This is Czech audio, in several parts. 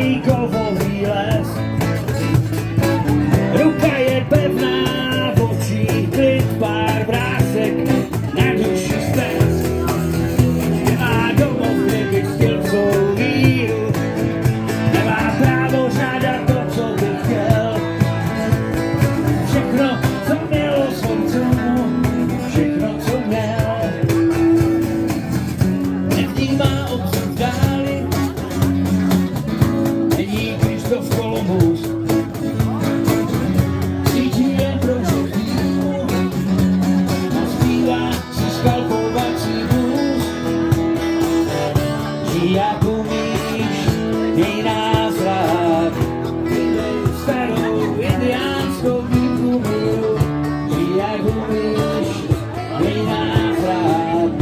její kovový les. Ruka je pevná, v očích klid, pár vrásek, na duši stres. Nemá domov, kde by chtěl svou víru, nemá právo žádat to, co by chtěl. Všechno, co mělo sluncu, všechno, co měl. Nevnímá odsud dáli, není Krištof Kolumbus. Cítí jen proužek dýmu a zpívá si skalpovací blues. Žij jak umíš, měj nás rád, vydej starou indiánskou dýmku míru. Žij jak umíš, měj nás rád,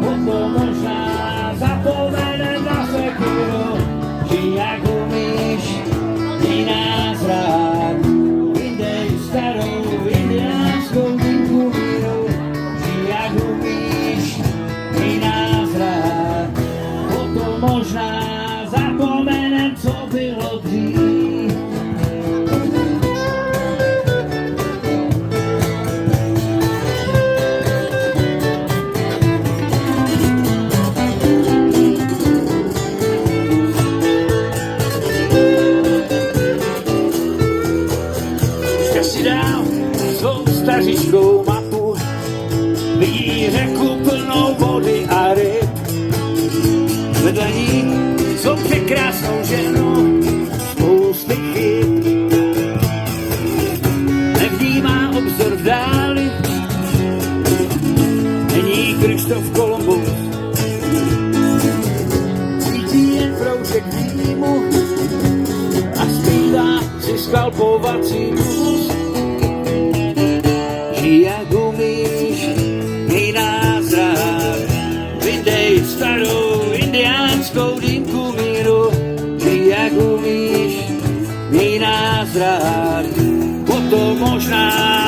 potom možná zapomenem na sekiru. Žij jak umíš, měj nás rád, vydej starou indiánskou dýmku míru. Žij jak umíš, měj nás rád, potom možná zapomenem, co bylo dřív. Ještě si dál svou stařičkou mapu, vidí řeku plnou vody a ryb. Vedle ní jsou překrásnou ženu, spousty chyb. Nevnímá obzor v dáli, není Krištof Kolumbus. Svítí jen proužek dýmu a zpívá si skalpovací blues. Žij jak umíš, měj nás rád, vydej starou indiánskou dýmku míru. Žij jak umíš, měj nás rád, potom možná